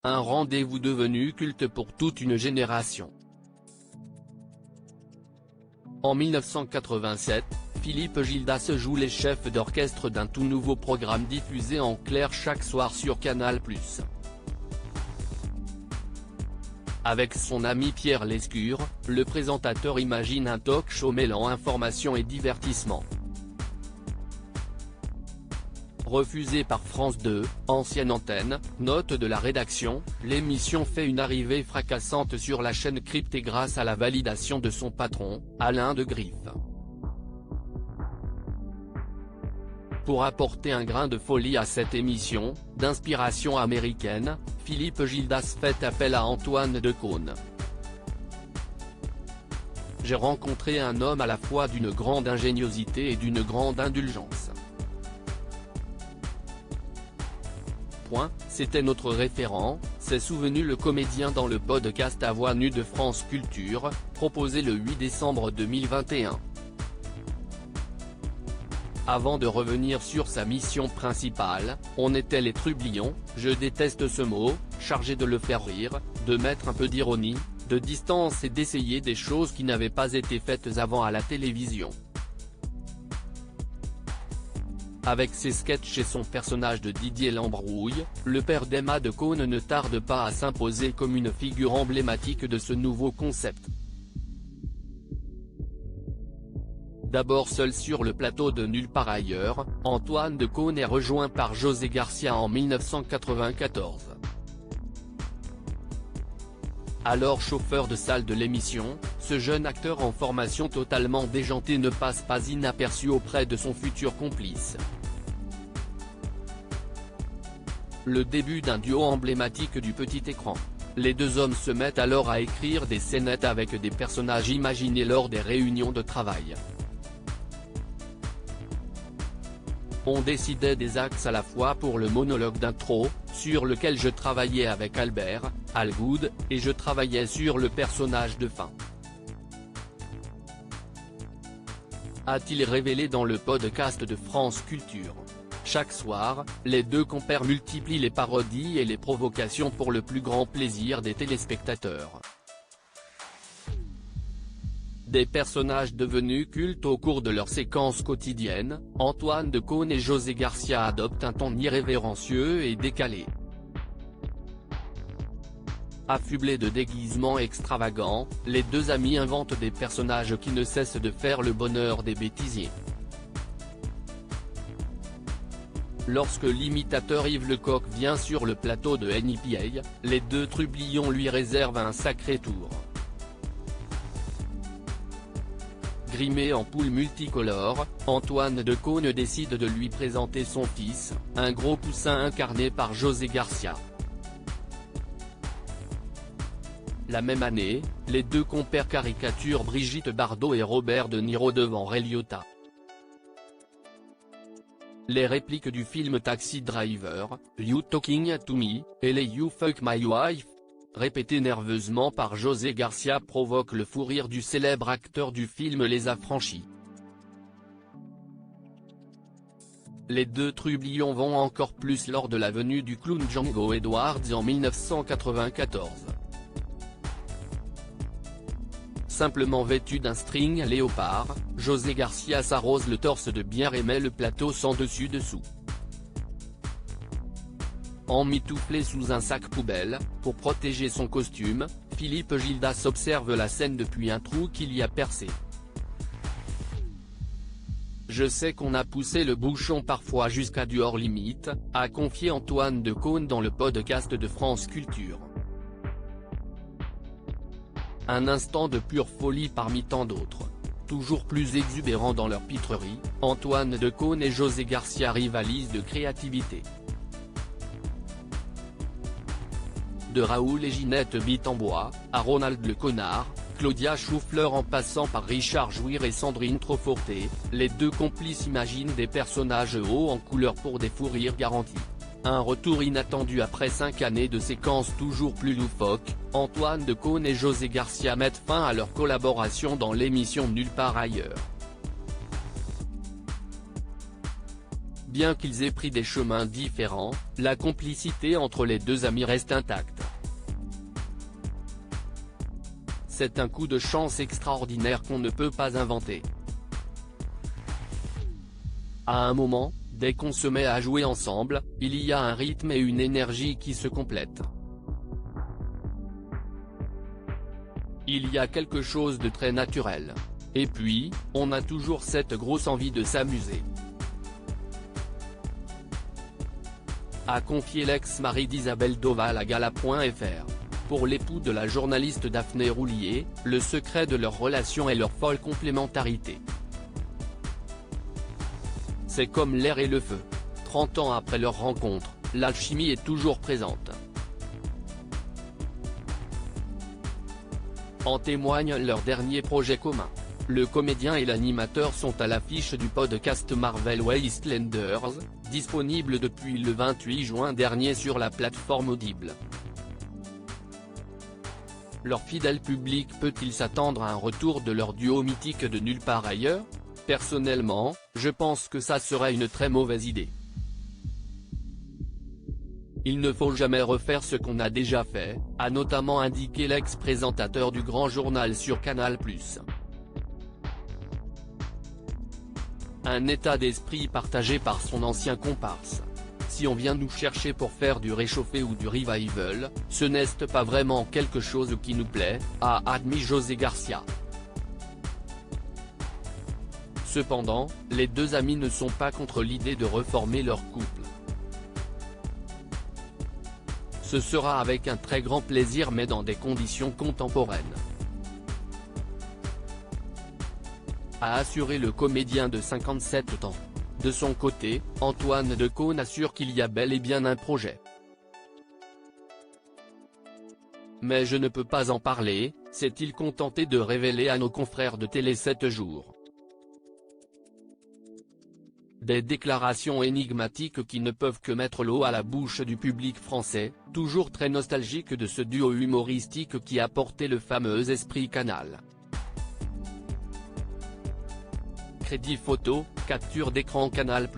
un rendez-vous devenu culte pour toute une génération. En 1987, Philippe Gildas joue les chefs d'orchestre d'un tout nouveau programme diffusé en clair chaque soir sur Canal+. Avec son ami Pierre Lescure, le présentateur imagine un talk-show mêlant information et divertissement. Refusé par France 2, ancienne antenne, note de la rédaction, l'émission fait une arrivée fracassante sur la chaîne cryptée grâce à la validation de son patron, Alain de Greef. Pour apporter un grain de folie à cette émission, d'inspiration américaine, Philippe Gildas fait appel à Antoine Decaune. J'ai rencontré un homme à la fois d'une grande ingéniosité et d'une grande indulgence. C'était notre référent, s'est souvenu le comédien dans le podcast À Voix Nue de France Culture, proposé le 8 décembre 2021. Avant de revenir sur sa mission principale, on était les trublions, je déteste ce mot, chargé de le faire rire, de mettre un peu d'ironie, de distance et d'essayer des choses qui n'avaient pas été faites avant à la télévision. Avec ses sketchs et son personnage de Didier Lambrouille, le père d'Emma Decaune ne tarde pas à s'imposer comme une figure emblématique de ce nouveau concept. D'abord seul sur le plateau de Nulle part ailleurs, Antoine Decaune est rejoint par José Garcia en 1994. Alors chauffeur de salle de l'émission, ce jeune acteur en formation totalement déjanté ne passe pas inaperçu auprès de son futur complice. Le début d'un duo emblématique du petit écran. Les deux hommes se mettent alors à écrire des scénettes avec des personnages imaginés lors des réunions de travail. On décidait des axes à la fois pour le monologue d'intro, sur lequel je travaillais avec Albert, Al Good, et je travaillais sur le personnage de fin. A-t-il révélé dans le podcast de France Culture. Chaque soir, les deux compères multiplient les parodies et les provocations pour le plus grand plaisir des téléspectateurs. Des personnages devenus cultes au cours de leurs séquences quotidiennes, Antoine Decaune et José Garcia adoptent un ton irrévérencieux et décalé. Affublés de déguisements extravagants, les deux amis inventent des personnages qui ne cessent de faire le bonheur des bêtisiers. Lorsque l'imitateur Yves Lecoq vient sur le plateau de NPA, les deux trublions lui réservent un sacré tour. Grimé en poule multicolore, Antoine Decaune décide de lui présenter son fils, un gros poussin incarné par José Garcia. La même année, les deux compères caricaturent Brigitte Bardot et Robert De Niro devant Ray Liotta. Les répliques du film Taxi Driver, You Talking to Me, et les You Fuck My Wife, répétées nerveusement par José Garcia provoquent le fou rire du célèbre acteur du film Les Affranchis. Les deux trublions vont encore plus lors de la venue du clown Django Edwards en 1994. Simplement vêtu d'un string léopard, José Garcia s'arrose le torse de bière et met le plateau sans dessus-dessous. Emmitouflé sous un sac poubelle, pour protéger son costume, Philippe Gildas observe la scène depuis un trou qu'il y a percé. Je sais qu'on a poussé le bouchon parfois jusqu'à du hors-limite, a confié Antoine Decaune dans le podcast de France Culture. Un instant de pure folie parmi tant d'autres. Toujours plus exubérants dans leur pitrerie, Antoine Decaune et José Garcia rivalisent de créativité. De Raoul et Ginette Bite-en-Bois, à Ronald le Connard, Claudia Choufleur en passant par Richard Jouir et Sandrine Troforté, les deux complices imaginent des personnages hauts en couleur pour des fous rires garantis. Un retour inattendu après 5 années de séquences toujours plus loufoques, Antoine Decaune et José Garcia mettent fin à leur collaboration dans l'émission Nulle part ailleurs. Bien qu'ils aient pris des chemins différents, la complicité entre les deux amis reste intacte. c'est un coup de chance extraordinaire qu'on ne peut pas inventer. À un moment, dès qu'on se met à jouer ensemble, il y a un rythme et une énergie qui se complètent. Il y a quelque chose de très naturel. Et puis, on a toujours cette grosse envie de s'amuser. A confié l'ex-mari d'Isabelle Doval à Gala.fr. Pour l'époux de la journaliste Daphné Roulier, le secret de leur relation est leur folle complémentarité. C'est comme l'air et le feu. 30 ans après leur rencontre, l'alchimie est toujours présente. En témoigne leur dernier projet commun. Le comédien et l'animateur sont à l'affiche du podcast Marvel Wastelanders, disponible depuis le 28 juin dernier sur la plateforme Audible. Leur fidèle public peut-il s'attendre à un retour de leur duo mythique de nulle part ailleurs? Personnellement, je pense que ça serait une très mauvaise idée. Il ne faut jamais refaire ce qu'on a déjà fait, a notamment indiqué l'ex-présentateur du Grand Journal sur Canal+. Un état d'esprit partagé par son ancien comparse. Si on vient nous chercher pour faire du réchauffé ou du revival, ce n'est pas vraiment quelque chose qui nous plaît, a admis José Garcia. Cependant, les deux amis ne sont pas contre l'idée de reformer leur couple. Ce sera avec un très grand plaisir mais dans des conditions contemporaines, a assuré le comédien de 57 ans. De son côté, Antoine Decaune assure qu'il y a bel et bien un projet. Mais je ne peux pas en parler, s'est-il contenté de révéler à nos confrères de Télé 7 jours. Des déclarations énigmatiques qui ne peuvent que mettre l'eau à la bouche du public français, toujours très nostalgique de ce duo humoristique qui a porté le fameux esprit Canal. Crédit photo, capture d'écran Canal+.